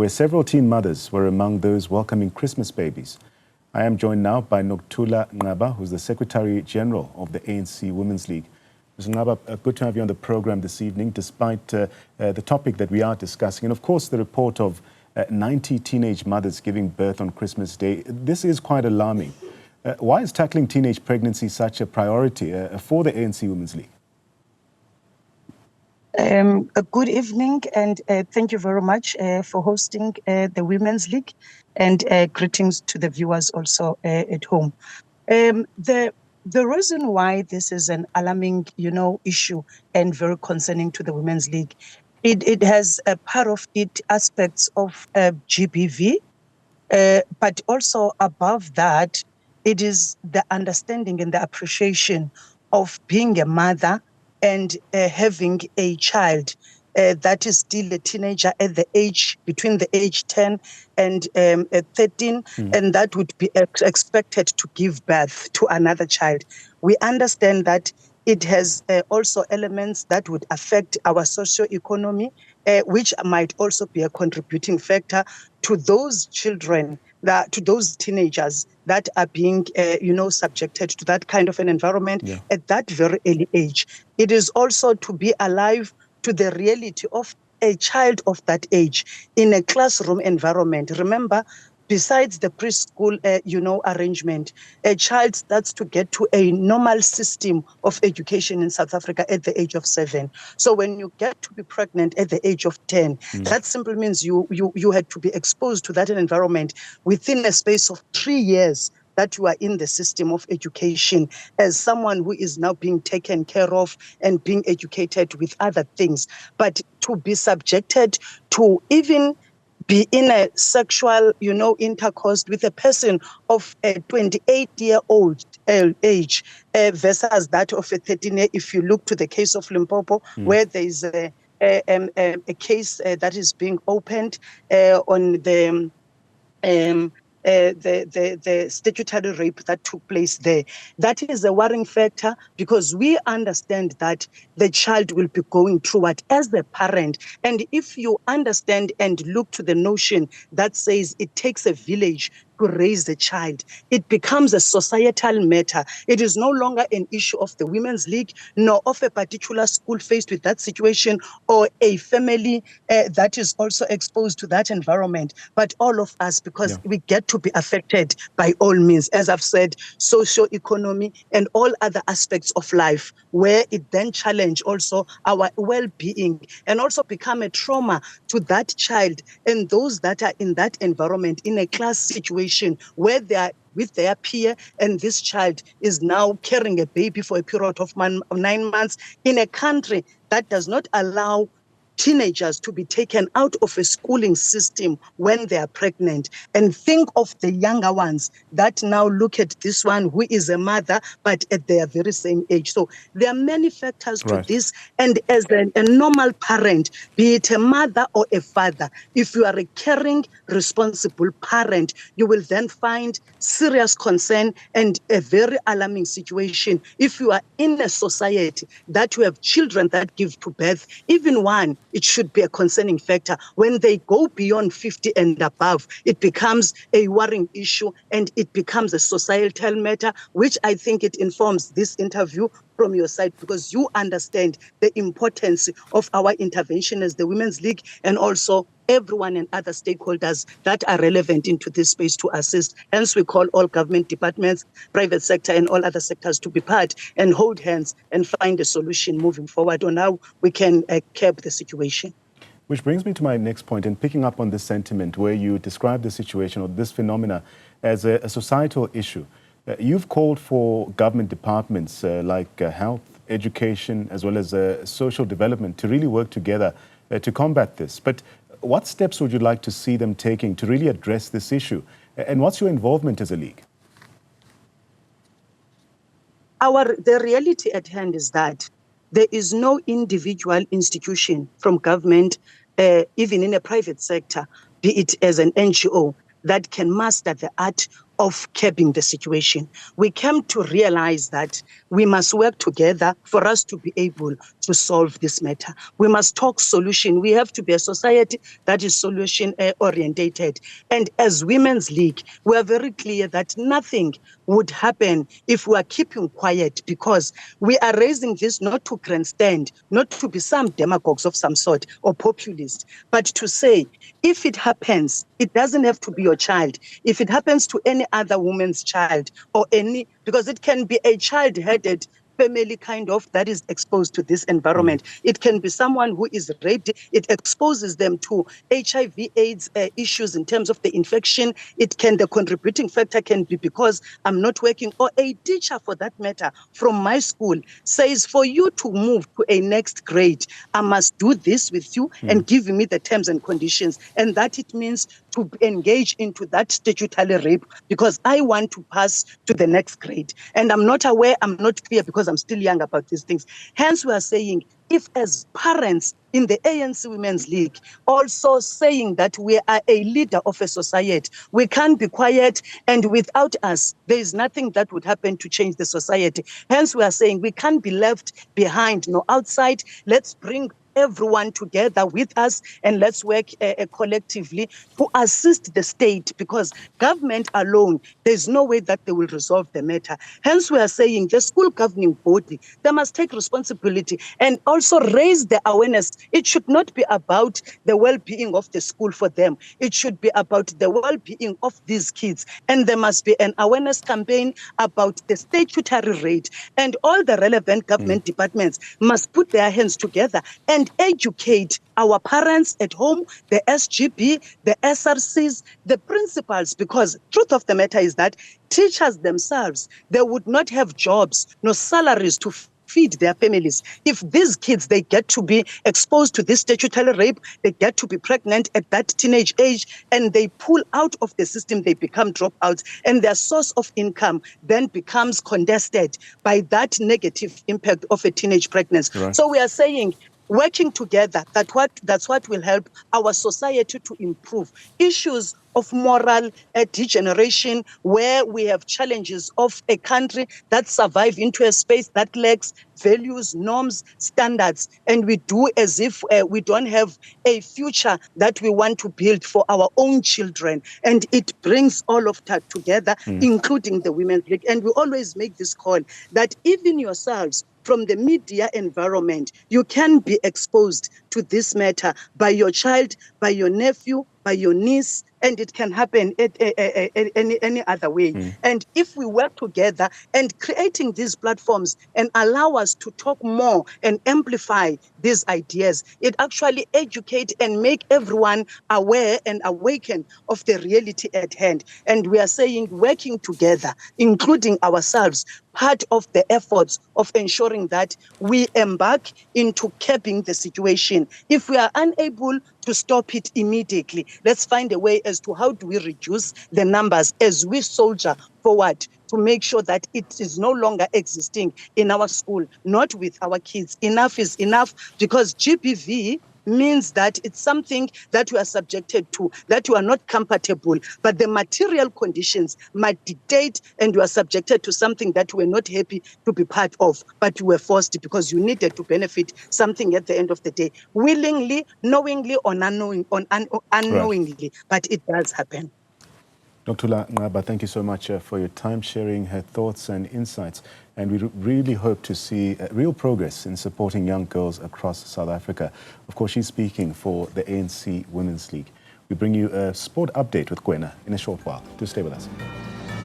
where several teen mothers were among those welcoming Christmas babies. I am joined now by Nokuthula Nqaba, who's the Secretary General of the ANC Women's League. Ms. Nqaba, good to have you on the program this evening, despite the topic that we are discussing. And of course, the report of 90 teenage mothers giving birth on Christmas Day. This is quite alarming. Why is tackling teenage pregnancy such a priority for the ANC Women's League? Good evening, and thank you very much for hosting the Women's League, and greetings to the viewers also at home. The reason why this is an alarming, issue and very concerning to the Women's League, it has a part of it aspects of GBV, but also above that, it is the understanding and the appreciation of being a mother and having a child that is still a teenager at the age, between the age 10 and 13, and that would be expected to give birth to another child. We understand that it has also elements that would affect our socio-economy, which might also be a contributing factor to those children, to those teenagers that are being, subjected to that kind of an environment at that very early age. It is also to be alive to the reality of a child of that age in a classroom environment. Remember, besides the preschool, arrangement, a child starts to get to a normal system of education in South Africa at the age of 7. So when you get to be pregnant at the age of 10, that simply means you had to be exposed to that environment within a space of 3 years that you are in the system of education as someone who is now being taken care of and being educated with other things. But to be subjected to even be in a sexual, intercourse with a person of a 28-year-old age versus that of a 13-year, if you look to the case of Limpopo, where there is a case that is being opened on the statutory rape that took place there. That is a worrying factor because we understand that the child will be going through what as a parent. And if you understand and look to the notion that says it takes a village to raise the child, it becomes a societal matter. It is no longer an issue of the Women's League, nor of a particular school faced with that situation or a family that is also exposed to that environment, but all of us, because we get to be affected by all means, as I've said, socio-economy and all other aspects of life, where it then challenge also our well-being and also become a trauma to that child and those that are in that environment in a class situation where they are with their peer, and this child is now carrying a baby for a period of 9 months in a country that does not allow teenagers to be taken out of a schooling system when they are pregnant. And think of the younger ones that now look at this one who is a mother, but at their very same age. So there are many factors to this. And as a normal parent, be it a mother or a father, if you are a caring, responsible parent, you will then find serious concern and a very alarming situation. If you are in a society that you have children that give to birth, even one, it should be a concerning factor. When they go beyond 50 and above, it becomes a worrying issue and it becomes a societal matter, which I think it informs this interview from your side, because you understand the importance of our intervention as the Women's League and also everyone and other stakeholders that are relevant into this space to assist. Hence, we call all government departments, private sector, and all other sectors to be part and hold hands and find a solution moving forward on how we can curb the situation. Which brings me to my next point, and picking up on this sentiment where you describe the situation or this phenomena as a societal issue. You've called for government departments like health, education, as well as social development to really work together to combat this. But what steps would you like to see them taking to really address this issue? And what's your involvement as a league? The reality at hand is that there is no individual institution from government, even in a private sector, be it as an NGO, that can master the art of curbing the situation. We came to realize that we must work together for us to be able to solve this matter. We must talk solution. We have to be a society that is solution orientated. And as Women's League, we are very clear that nothing would happen if we are keeping quiet, because we are raising this not to grandstand, not to be some demagogues of some sort or populists, but to say, if it happens, it doesn't have to be your child. If it happens to any other woman's child or any, because it can be a child-headed family kind of that is exposed to this environment. It can be someone who is raped. It exposes them to HIV, AIDS issues in terms of the infection. The contributing factor can be because I'm not working, or a teacher for that matter from my school says, for you to move to a next grade, I must do this with you and give me the terms and conditions. And that it means to engage into that statutory rape because I want to pass to the next grade. And I'm not aware, I'm not clear because I'm still young about these things. Hence, we are saying, if as parents in the ANC Women's League also saying that we are a leader of a society, we can't be quiet, and without us, there is nothing that would happen to change the society. Hence, we are saying we can't be left behind, no outside. Let's bring everyone together with us and let's work collectively to assist the state, because government alone, there's no way that they will resolve the matter. Hence, we are saying the school governing body, they must take responsibility and also raise the awareness. It should not be about the well-being of the school for them. It should be about the well-being of these kids. And there must be an awareness campaign about the statutory rate, and all the relevant government departments must put their hands together and educate our parents at home, the SGB, the SRCs, the principals, because truth of the matter is that teachers themselves, they would not have jobs, no salaries to feed their families if these kids, they get to be exposed to this statutory rape, they get to be pregnant at that teenage age, and they pull out of the system, they become dropouts, and their source of income then becomes contested by that negative impact of a teenage pregnancy. Right. So we are saying, working together, that's what will help our society to improve. Issues of moral degeneration, where we have challenges of a country that survive into a space that lacks values, norms, standards, and we do as if we don't have a future that we want to build for our own children. And it brings all of that together, including the Women's League. And we always make this call that even yourselves, from the media environment, you can be exposed to this matter by your child, by your nephew, by your niece, and it can happen any other way. And if we work together and creating these platforms and allow us to talk more and amplify these ideas, it actually educates and make everyone aware and awaken of the reality at hand. And we are saying, working together, including ourselves, part of the efforts of ensuring that we embark into curbing the situation. If we are unable to stop it immediately, let's find a way as to how do we reduce the numbers as we soldier forward to make sure that it is no longer existing in our school, not with our kids. Enough is enough, because GBV means that it's something that you are subjected to, that you are not compatible, but the material conditions might dictate, and you are subjected to something that you were not happy to be part of, but you were forced because you needed to benefit something at the end of the day, willingly, knowingly, or unknowingly, Right. but it does happen. Nokuthula Nqaba, thank you so much for your time, sharing her thoughts and insights. And we really hope to see real progress in supporting young girls across South Africa. Of course, she's speaking for the ANC Women's League. We bring you a sport update with Gwena in a short while. Do stay with us.